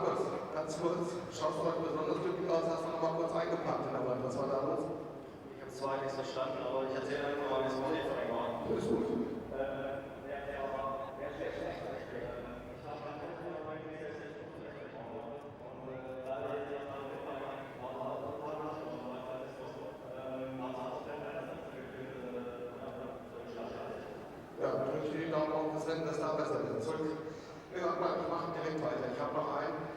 Markus, ganz kurz, schaust du heute besonders glücklich aus, hast du noch mal kurz eingepackt in der Wand, was war da los? Ich habe zwar nichts verstanden, aber ich erzähle einfach mal, wie es morgen war. Ist gut. Ja, drücke ich die Daumen auf das Rennen, dass da besser wird. Zurück. Ja, ich mache direkt weiter. Ich habe noch einen.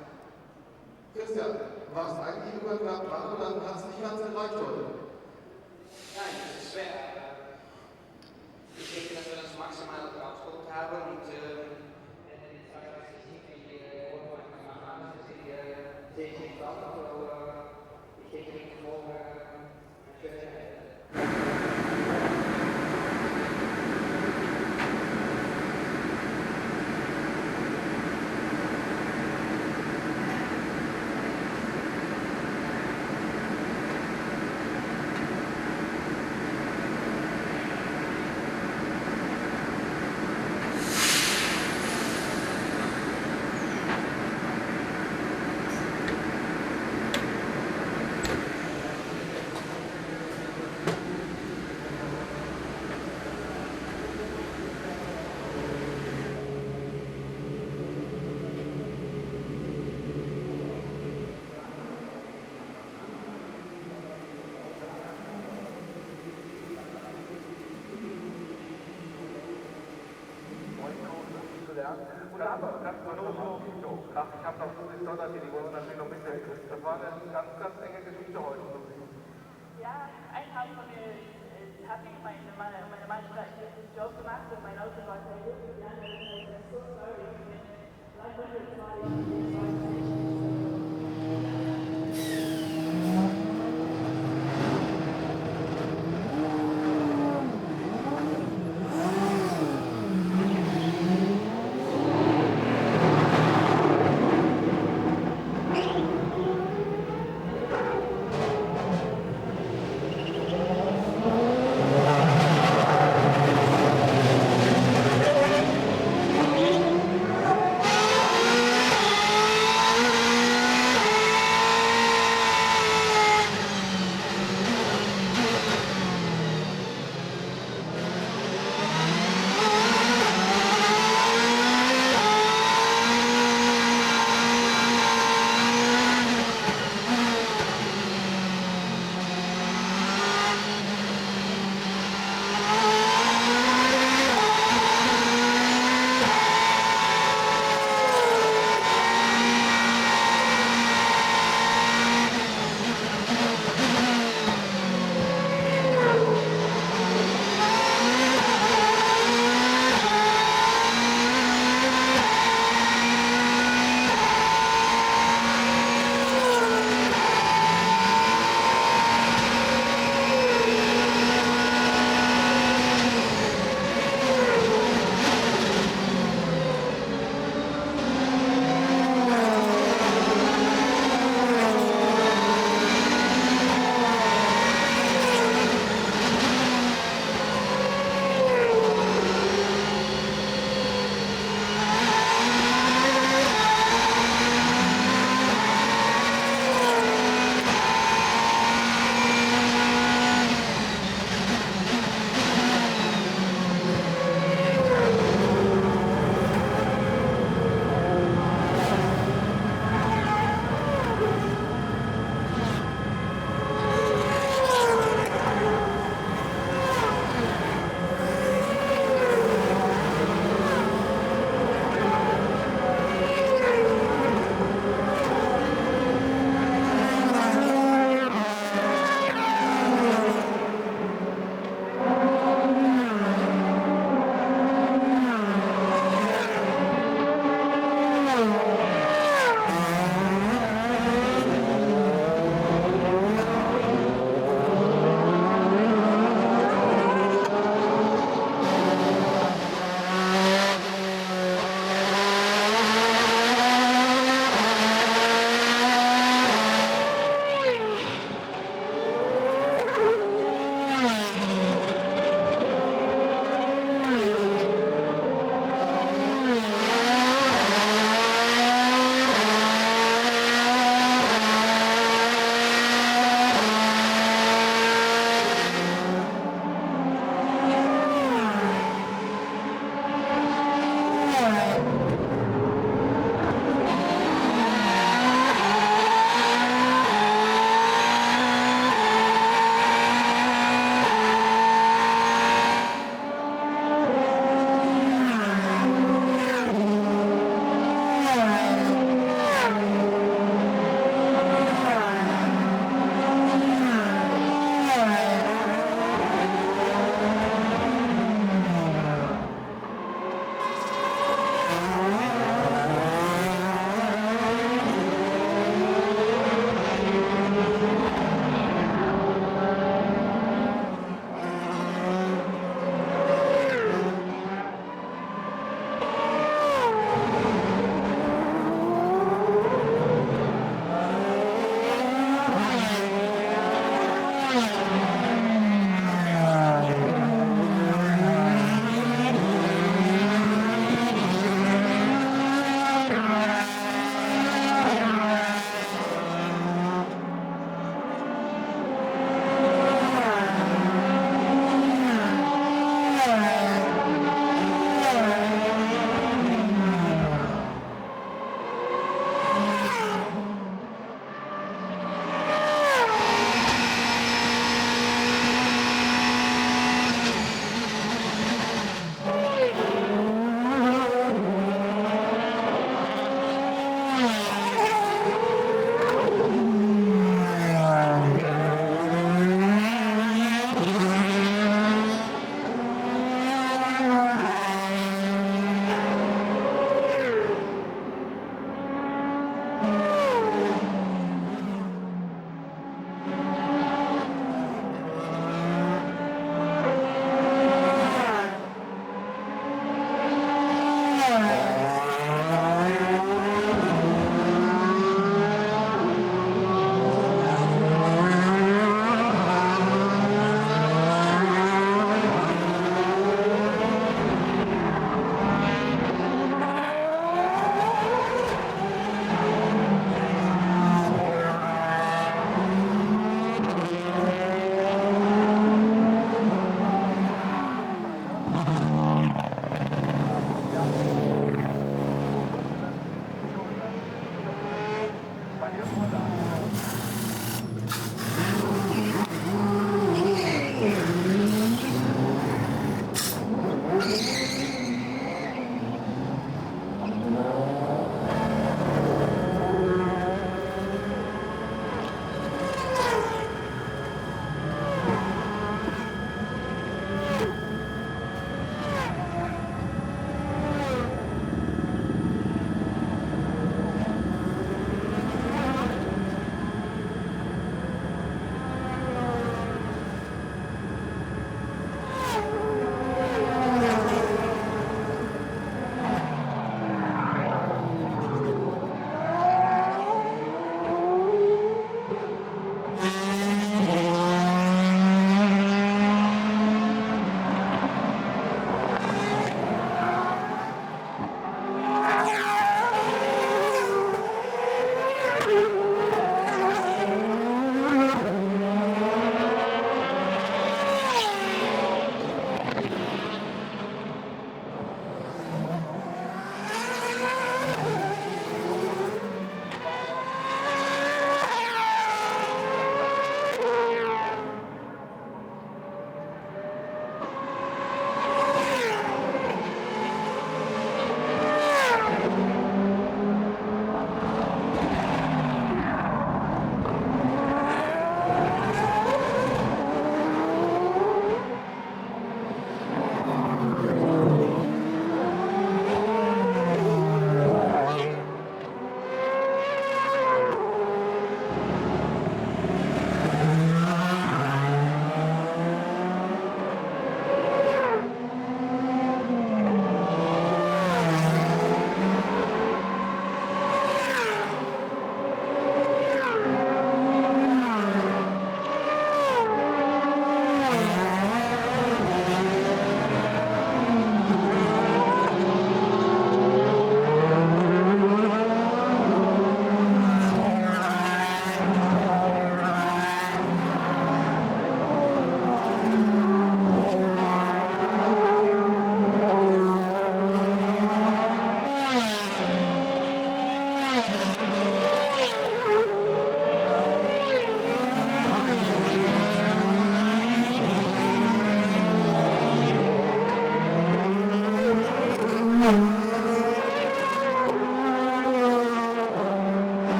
Christian, warst eigentlich über knapp dran und dann hat es nicht ganz gereicht heute. Nein, das ist schwer. Ich denke, dass wir das maximal rausgeholt haben und die Zeit, dass ich nicht wie Vorfahrt gemacht habe, das sehe ich nicht drauf. Aber ich denke, ich morgen ein schönes Rennen. Und ganz so, ach, ich habe noch 50 Dollar hier, die wollen wir natürlich noch mitnehmen. Das war eine ganz enge Geschichte heute. Ja, ein Teil von mir ist happy. Meine Mannschaft hat einen guten Job gemacht und mein Auto war sehr gut. Die anderen sind so sorry. Vielleicht wollen wir zwei.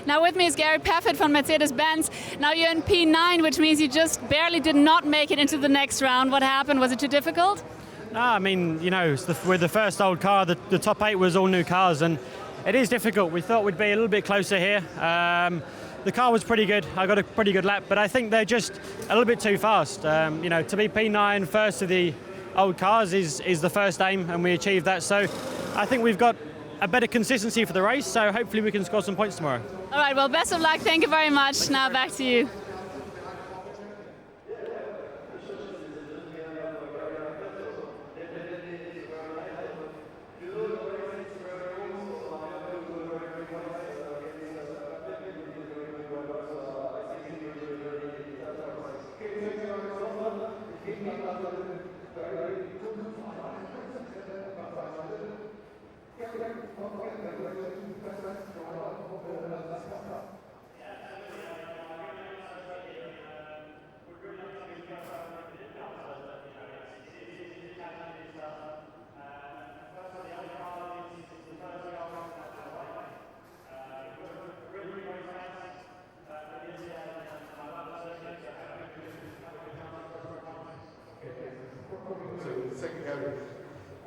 Now with me is Gary Paffett from Mercedes-Benz. Now you're in P9, which means you just barely did not make it into the next round. What happened? Was it too difficult? No, I mean, you know, with the first old car, the top 8 was all new cars, and it is difficult. We thought we'd be a little bit closer here. The car was pretty good. I got a pretty good lap, but I think they're just a little bit too fast. You know, to be P9 first of the old cars is the first aim, and we achieved that. So I think we've got a better consistency for the race, so hopefully we can score some points tomorrow. All right, well, best of luck. Thank you very much. Now back to you.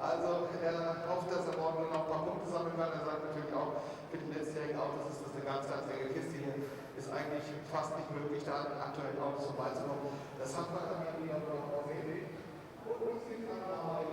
Also er hofft, dass er morgen noch ein paar Punkte sammeln kann. Er sagt natürlich auch, für die letztjährigen Autos ist das eine ganz enge Kiste hier. Ist eigentlich fast nicht möglich, da an aktuellen Autos vorbeizukommen. Das hat man dann wieder auf der Idee. Und uns geht dann nochmal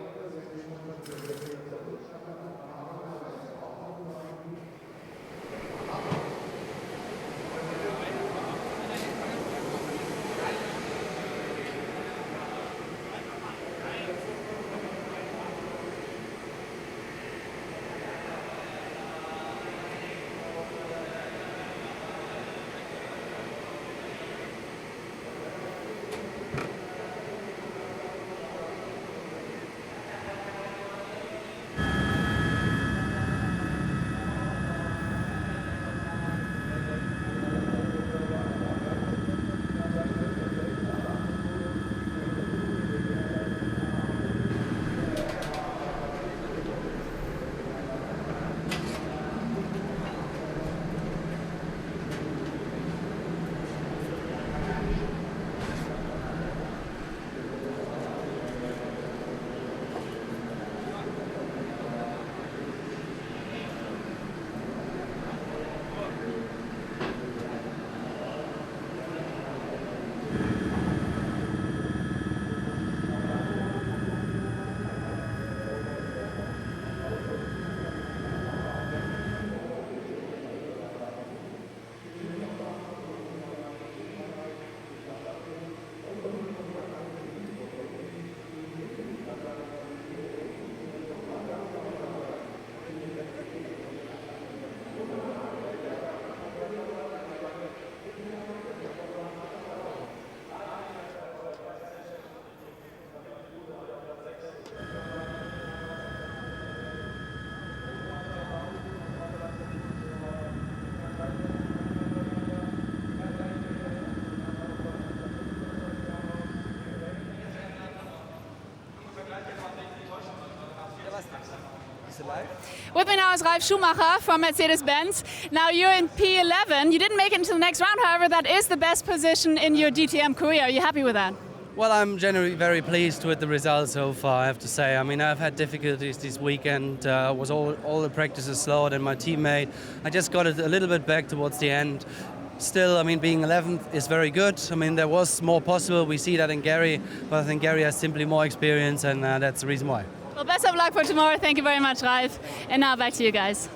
With me now is Ralf Schumacher from Mercedes-Benz. Now you're in P11. You didn't make it into the next round, however, that is the best position in your DTM career. Are you happy with that? Well, I'm generally very pleased with the results so far, I have to say. I mean, I've had difficulties this weekend. Was all the practices slower than my teammate. I just got it a little bit back towards the end. Still, I mean, being 11th is very good. I mean, there was more possible. We see that in Gary, but I think Gary has simply more experience, and that's the reason why. Well, best of luck for tomorrow. Thank you very much, Ralf. And now back to you guys.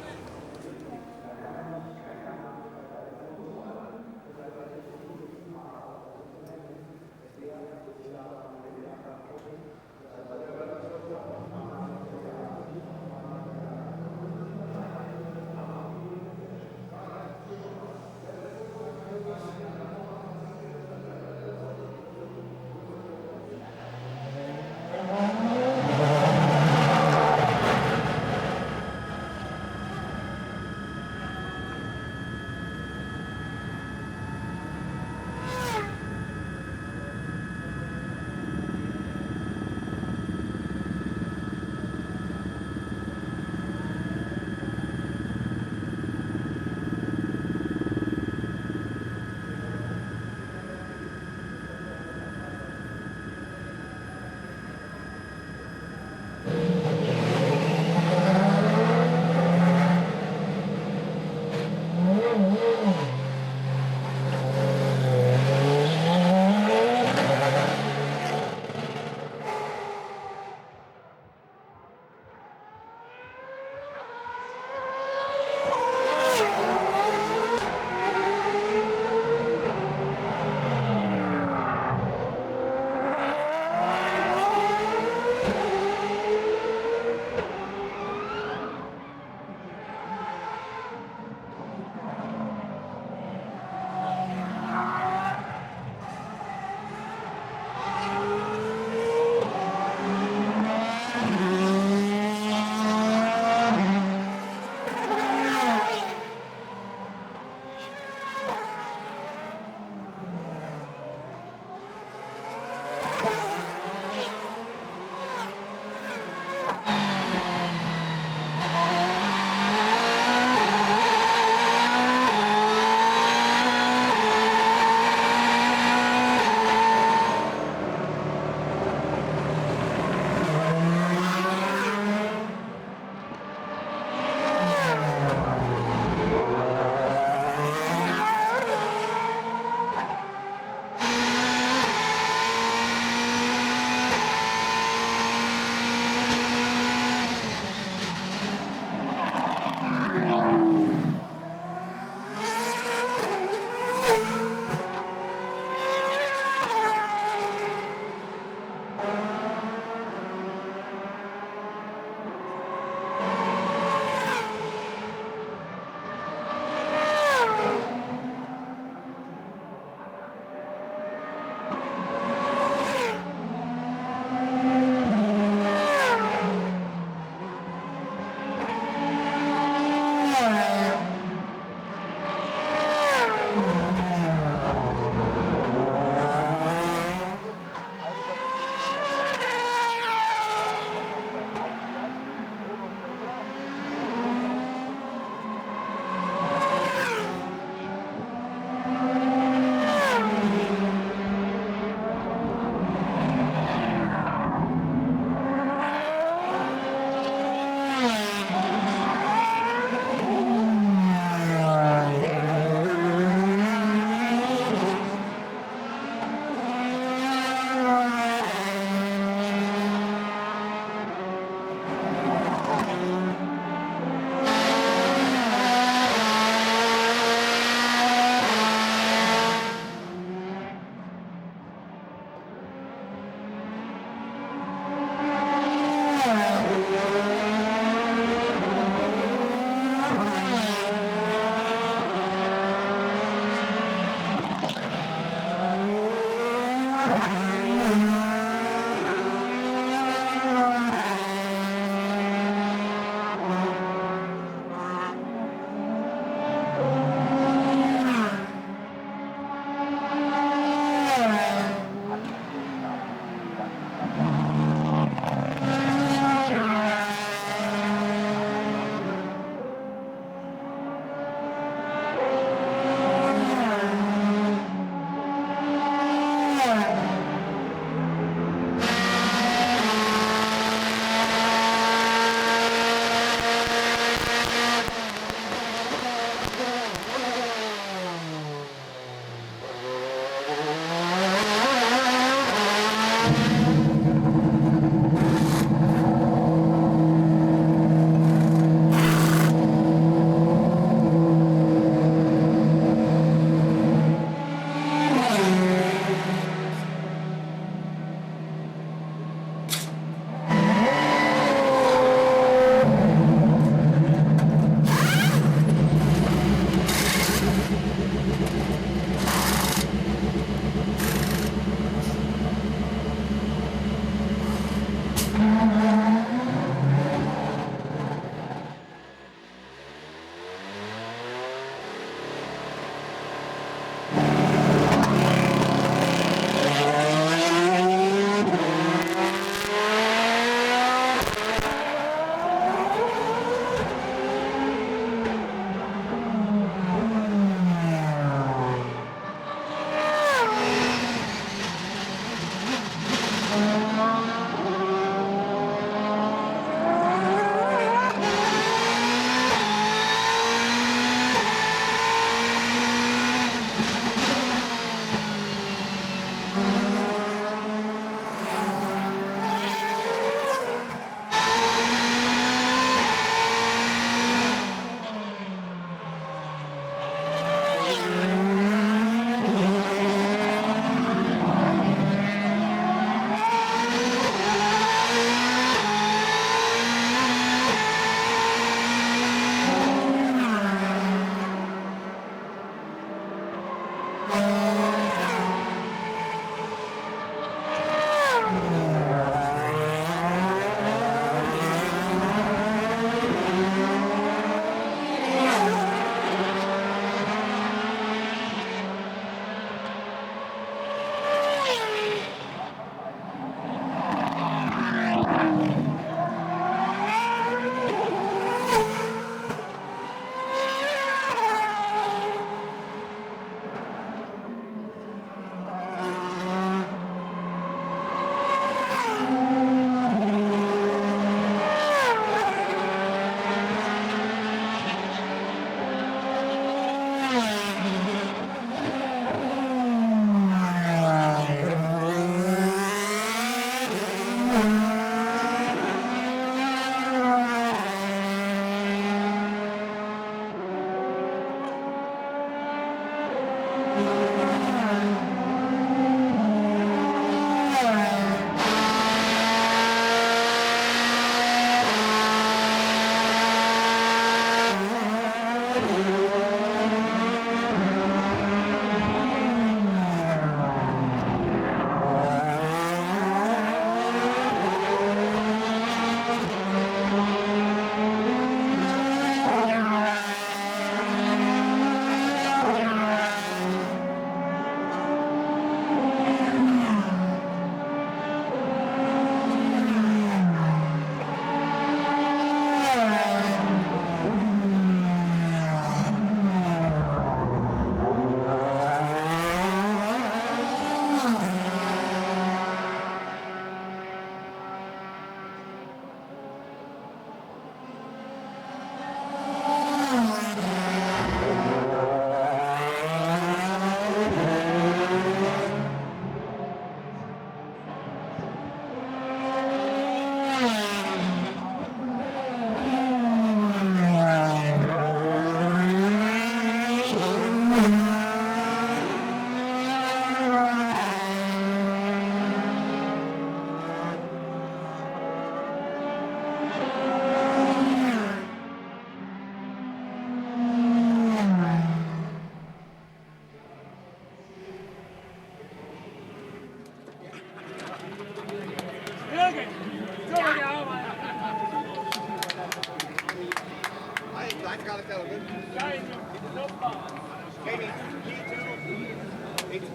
It's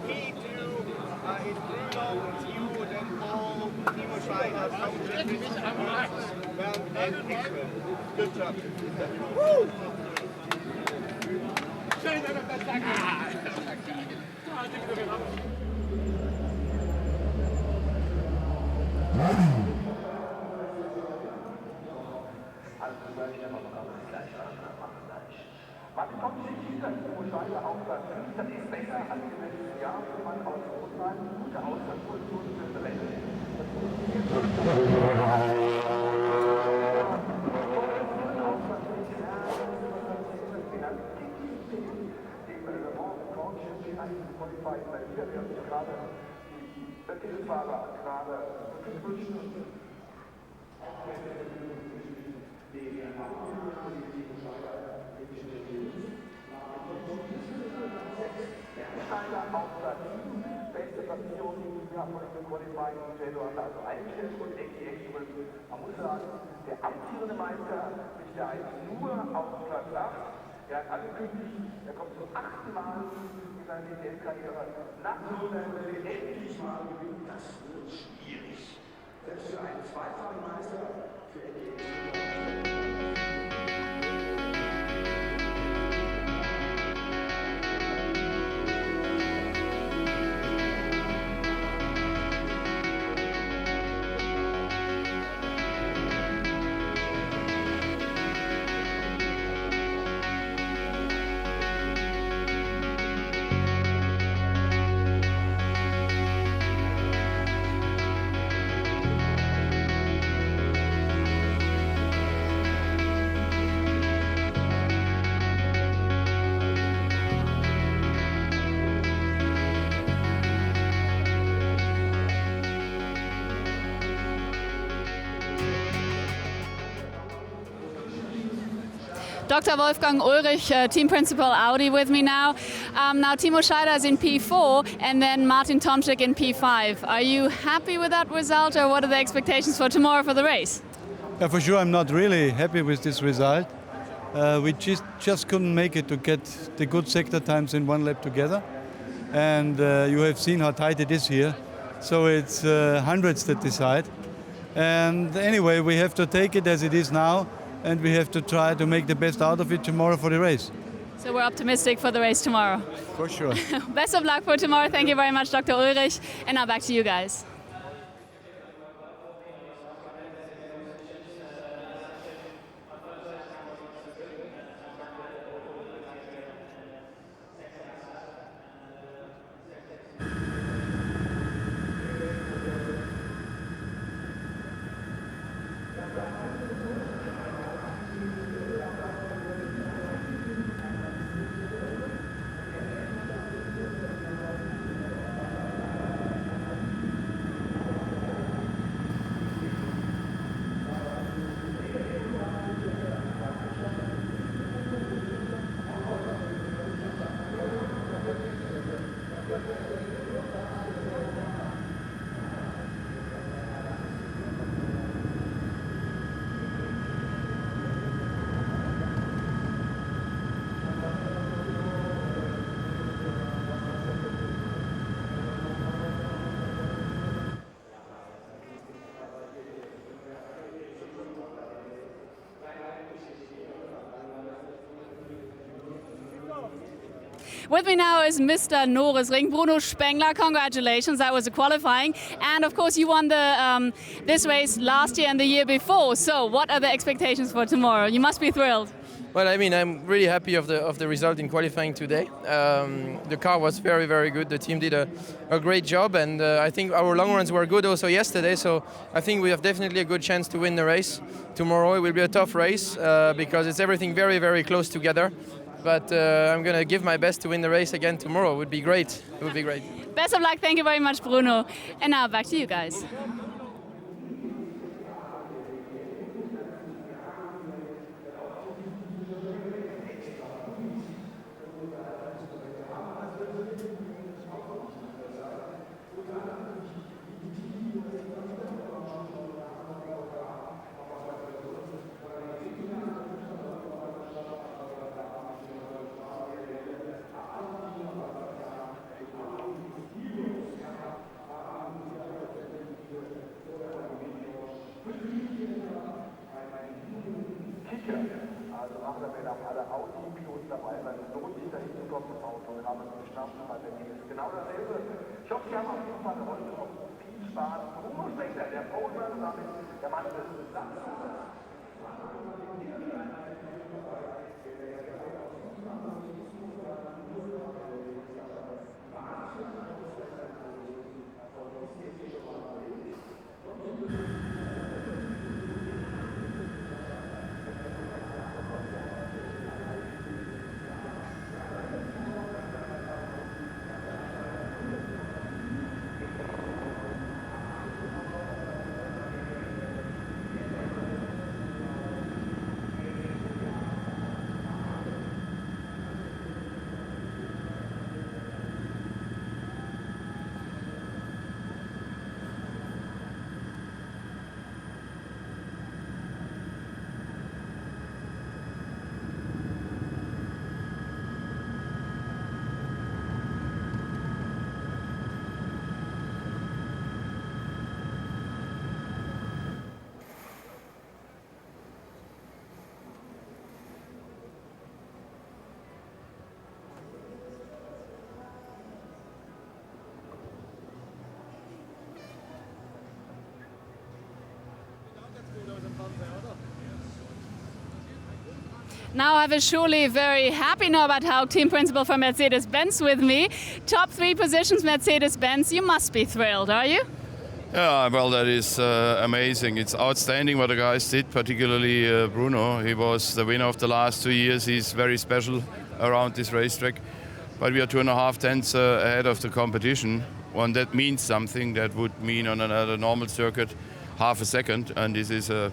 P2, it's Bruno, it's you, then Paul, Timo Schreiber, well, and excellent. Good job. Woo! Man kommt sich hinter Timo Schreiber auf Platz 5, das ist besser als im letzten Jahr, wenn man aus Russland gute Ausgangsposition für das Rennen. Das funktioniert schon. Beste Platzierung dieses Jahr von dem Qualifying Shadow hat also eingestellt und excellent. Man muss sagen, der amtierende Meister ist ja nur auf Platz 8. Er hat angekündigt, er kommt zum 8. Mal in seiner DTM-Karriere nach Nürnberg endlich mal gewinnen. Das wird schwierig. Selbst für einen zweifachen Meister, für Dr. Wolfgang Ulrich, Team Principal Audi with me now. Now Timo Scheider is in P4 and then Martin Tomczyk in P5. Are you happy with that result or what are the expectations for tomorrow for the race? Yeah, for sure I'm not really happy with this result. We just couldn't make it to get the good sector times in one lap together. And you have seen how tight it is here. So it's hundreds that decide. And anyway, we have to take it as it is now. And we have to try to make the best out of it tomorrow for the race. So we're optimistic for the race tomorrow. For sure. Best of luck for tomorrow. Thank you very much, Dr. Ulrich. And now back to you guys. With me now is Mr. Norisring, Bruno Spengler. Congratulations, that was a qualifying. And of course you won the this race last year and the year before. So what are the expectations for tomorrow? You must be thrilled. Well, I mean, I'm really happy of the result in qualifying today. The car was very, very good. The team did a great job, and I think our long runs were good also yesterday. So I think we have definitely a good chance to win the race tomorrow. It will be a tough race because it's everything very, very close together. But I'm going to give my best to win the race again tomorrow. It would be great. It would be great. Best of luck. Thank you very much, Bruno. And now back to you guys. nicht dabei sein. Es lohnt sich, da hinzukommen, das Auto. Wir haben es geschnappt, bei Berlin ist genau dasselbe. Ich hoffe, Sie haben auf jeden Fall heute noch viel Spaß. Bruno Spengler, der Poser, damit der Mann des Satzes. Now I have a surely very happy Norbert Haug, team principal for Mercedes-Benz with me. Top 3 positions Mercedes-Benz. You must be thrilled, are you? Yeah, well, that is amazing. It's outstanding what the guys did, particularly Bruno. He was the winner of the last 2 years. He's very special around this racetrack. But we are 2.5 tenths ahead of the competition. And that means something. That would mean on another normal circuit half a second. And these are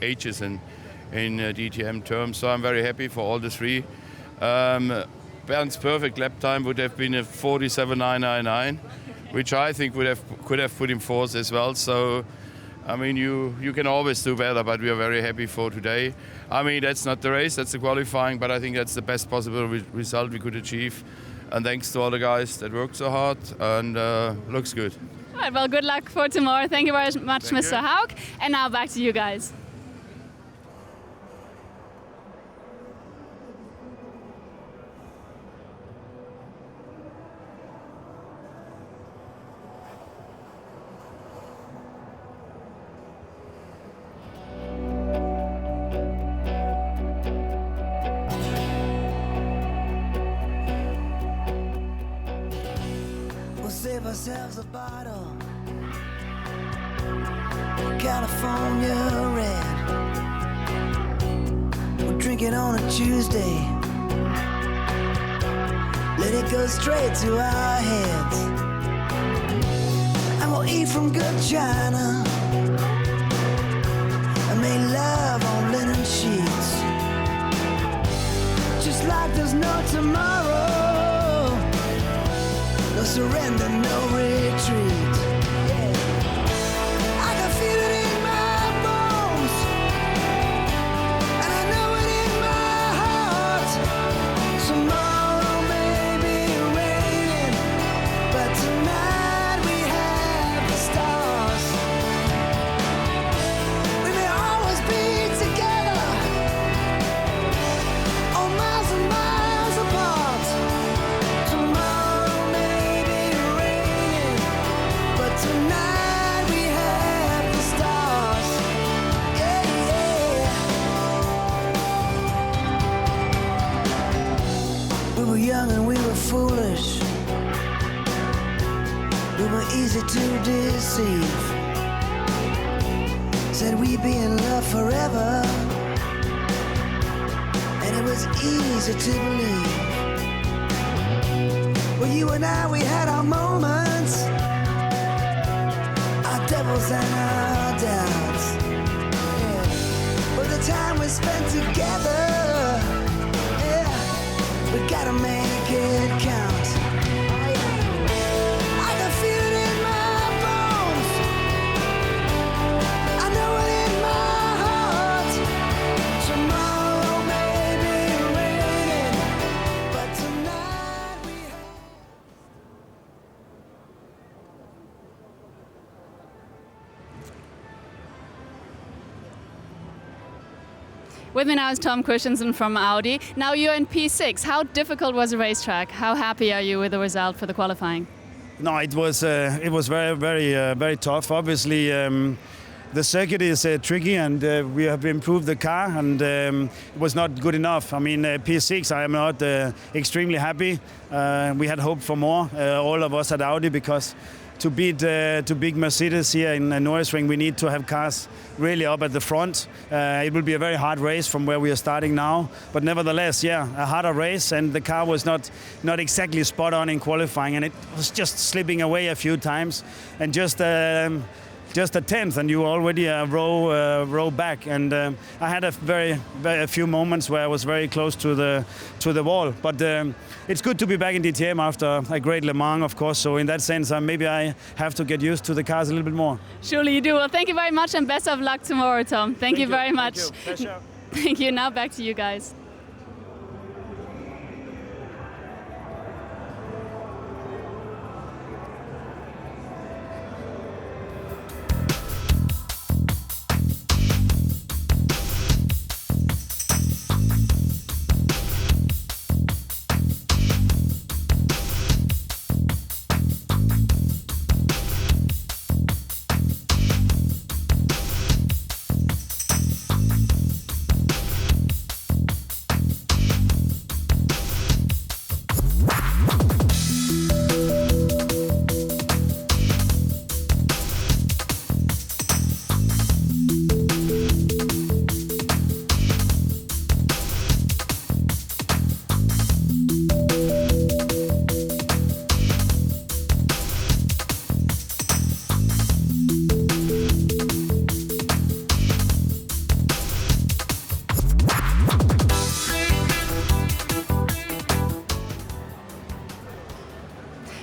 H's in DTM terms. So I'm very happy for all the 3. Bernd's perfect lap time would have been a 47.999. Which I think could have put him fourth as well. So, I mean, you can always do better, but we are very happy for today. I mean, that's not the race, that's the qualifying, but I think that's the best possible result we could achieve. And thanks to all the guys that worked so hard, and looks good. All right, well, good luck for tomorrow. Thank you very much, Mr. Haug. And now back to you guys. Save ourselves a bottle, California red. We'll drink it on a Tuesday, let it go straight to our heads, and we'll eat from good china and make love on linen sheets, just like there's no tomorrow. No surrender, no retreat. Yeah. I can feel it in my bones, and I know it in my heart. Tomorrow may be raining, but tonight we have the stars. We may always be together, oh, miles and miles apart. Tonight we have the stars. Yeah, yeah. We were young and we were foolish. We were easy to deceive. Said we'd be in love forever, and it was easy to believe. Well, you and I, we had our moments, devils and our doubts, yeah. But the time we spent together, yeah, we gotta make it count. I can feel it in my bones, I know it in my heart. Tomorrow may be raining, but tonight we have. With me now is Tom Christensen from Audi. Now you're in P6. How difficult was the racetrack? How happy are you with the result for the qualifying? No, it was very tough. Obviously, the circuit is tricky, and we have improved the car, and it was not good enough. I mean, P6, I am not extremely happy. We had hoped for more, all of us at Audi, because to beat big Mercedes here in Norisring, we need to have cars really up at the front. It will be a very hard race from where we are starting now, but nevertheless, yeah, a harder race, and the car was not exactly spot on in qualifying, and it was just slipping away a few times, and just a tenth, and you were already a row back. And I had a few moments where I was very close to the wall. But it's good to be back in DTM after a great Le Mans, of course. So in that sense, maybe I have to get used to the cars a little bit more. Surely you do. Well, thank you very much, and best of luck tomorrow, Tom. Thank you very much. Thank you. Pleasure. Thank you. Now back to you guys.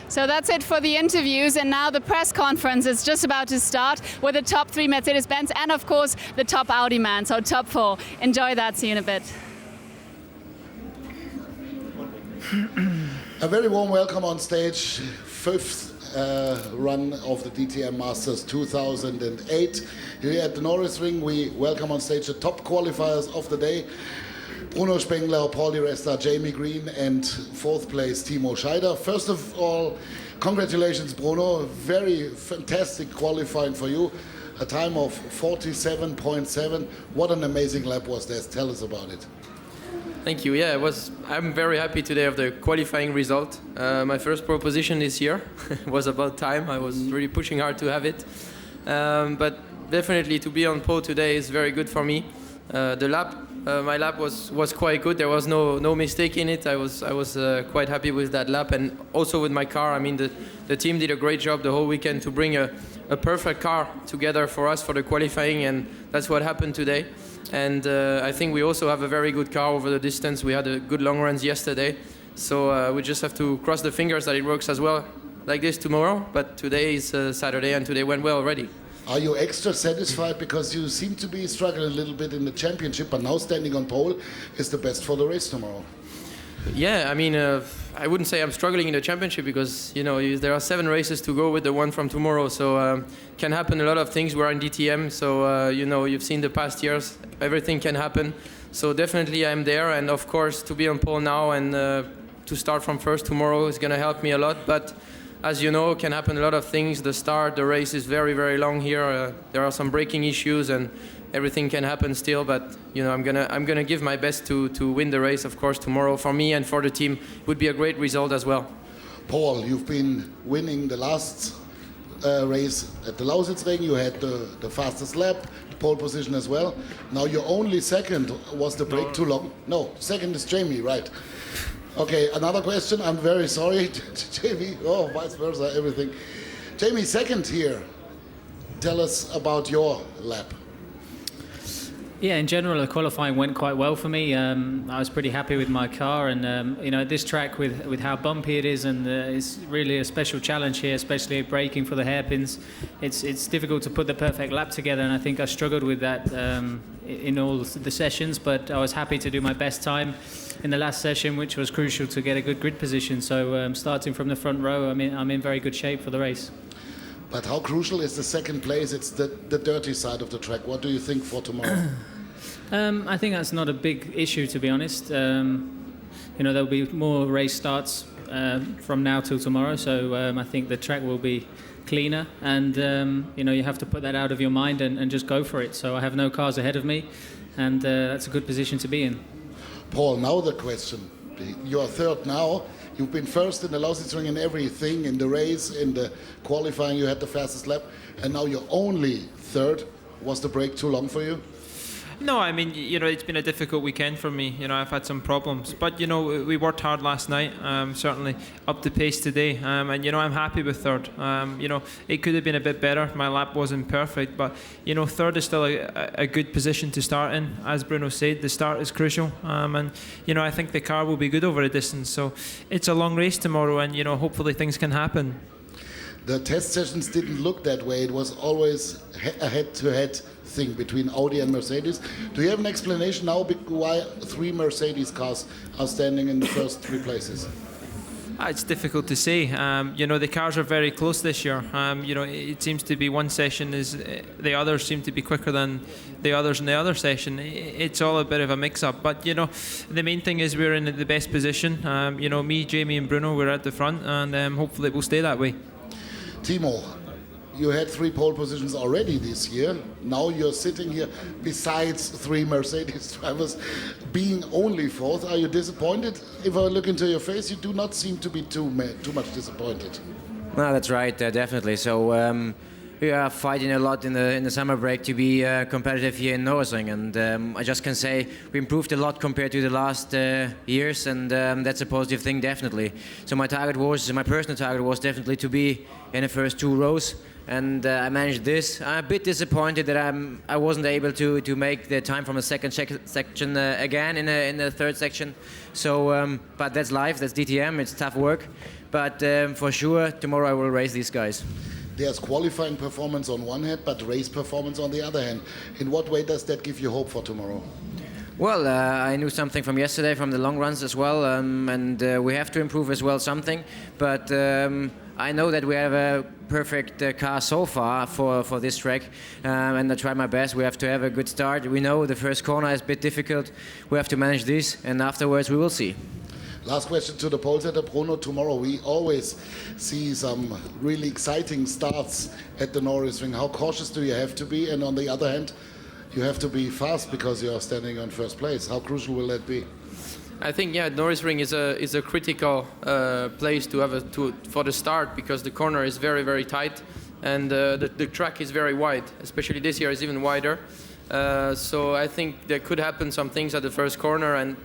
So that's it for the interviews, and now the press conference is just about to start with the top 3 Mercedes-Benz and of course the top Audi man, so top 4. Enjoy that, see you in a bit. A very warm welcome on stage, 5th run of the DTM Masters 2008. Here at the Norisring, we welcome on stage the top qualifiers of the day. Bruno Spengler, Paul Di Resta, Jamie Green, and 4th place Timo Scheider. First of all, congratulations, Bruno. Very fantastic qualifying for you. A time of 47.7. What an amazing lap was this. Tell us about it. Thank you. Yeah, I'm very happy today of the qualifying result. My first pole position this year. It was about time. I was really pushing hard to have it. But definitely to be on pole today is very good for me. My lap was quite good. There was no mistake in it. I was quite happy with that lap, and also with my car. I mean, the team did a great job the whole weekend to bring a perfect car together for us for the qualifying, and that's what happened today. And I think we also have a very good car over the distance. We had a good long runs yesterday, so we just have to cross the fingers that it works as well like this tomorrow. But today is Saturday, and today went well already. Are you extra satisfied because you seem to be struggling a little bit in the championship, but now standing on pole is the best for the race tomorrow? Yeah, I mean, I wouldn't say I'm struggling in the championship because, you know, there are 7 races to go with the one from tomorrow, so can happen a lot of things. We're in DTM, so, you know, you've seen the past years, everything can happen. So definitely I'm there, and of course to be on pole now and to start from first tomorrow is going to help me a lot. But as you know, can happen a lot of things. The race is very, very long here. There are some braking issues and everything can happen still. But you know, I'm gonna give my best to win the race, of course, tomorrow. For me and for the team, it would be a great result as well. Paul, you've been winning the last race at the Lausitzring. You had the fastest lap, the pole position as well. Now you're only second. Was the break too long? No, second is Jamie, right? Okay, another question. I'm very sorry, Jamie. Oh, vice versa, everything. Jamie, second here. Tell us about your lap. Yeah, in general, the qualifying went quite well for me. I was pretty happy with my car, and you know, this track with how bumpy it is, and it's really a special challenge here, especially braking for the hairpins. It's difficult to put the perfect lap together, and I think I struggled with that in all the sessions. But I was happy to do my best time in the last session, which was crucial to get a good grid position. So starting from the front row, I'm in very good shape for the race. But how crucial is the second place? It's the dirty side of the track. What do you think for tomorrow? I think that's not a big issue, to be honest. There'll be more race starts from now till tomorrow, so I think the track will be cleaner, and you have to put that out of your mind and just go for it. So I have no cars ahead of me, and that's a good position to be in. Paul, now the question. You are third now. You've been first in the Norisring in everything, in the race, in the qualifying, you had the fastest lap, and now you're only third. Was the break too long for you? No, I mean, it's been a difficult weekend for me. I've had some problems. But, we worked hard last night, certainly up to pace today. And, I'm happy with third. It could have been a bit better. My lap wasn't perfect. But, third is still a good position to start in. As Bruno said, the start is crucial. And, I think the car will be good over a distance. So it's a long race tomorrow, and, hopefully things can happen. The test sessions didn't look that way. It was always a head-to-head thing between Audi and Mercedes. Do you have an explanation now why 3 Mercedes cars are standing in the first 3 places? It's difficult to say. The cars are very close this year. It seems to be one session is the others seem to be quicker than the others in the other session. It's all a bit of a mix-up. But the main thing is we're in the best position. Me, Jamie, and Bruno, we're at the front, and hopefully it will stay that way. Timo, you had 3 pole positions already this year. Now you're sitting here besides 3 Mercedes drivers, being only 4th. Are you disappointed? If I look into your face, you do not seem to be too much disappointed. No, that's right, definitely. So we are fighting a lot in the summer break to be competitive here in Norisring, and I just can say we improved a lot compared to the last years, and that's a positive thing, definitely. So my personal target was definitely to be in the first 2 rows, and I managed this. I'm a bit disappointed that I wasn't able to make the time from the second section again in the third section. So, but that's life, that's DTM, it's tough work, but for sure tomorrow I will race these guys. There's qualifying performance on one hand, but race performance on the other hand. In what way does that give you hope for tomorrow? Well, I knew something from yesterday, from the long runs as well, and we have to improve as well something. But I know that we have a perfect car so far for this track, and I try my best. We have to have a good start. We know the first corner is a bit difficult. We have to manage this, and afterwards we will see. Last question to the pole setter, Bruno. Tomorrow we always see some really exciting starts at the Norisring. How cautious do you have to be? And on the other hand, you have to be fast because you are standing on first place. How crucial will that be? I think Norisring is a critical place to have for the start, because the corner is very, very tight, and the track is very wide. Especially this year is even wider. So I think there could happen some things at the first corner, and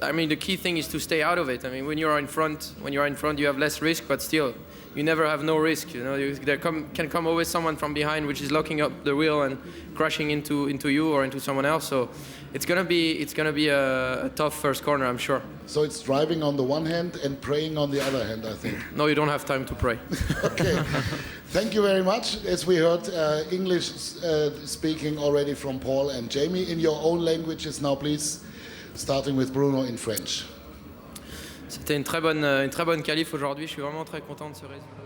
I mean, the key thing is to stay out of it. I mean, when you are in front, you have less risk, but still, you never have no risk. There can come always someone from behind which is locking up the wheel and crashing into you or into someone else. So it's gonna be a tough first corner, I'm sure. So it's driving on the one hand and praying on the other hand, I think. No, you don't have time to pray. Okay. Thank you very much. As we heard English speaking already from Paul and Jamie, in your own languages now, please. Starting with Bruno in French. C'était une très bonne qualif aujourd'hui. Je suis vraiment très content de ce résultat.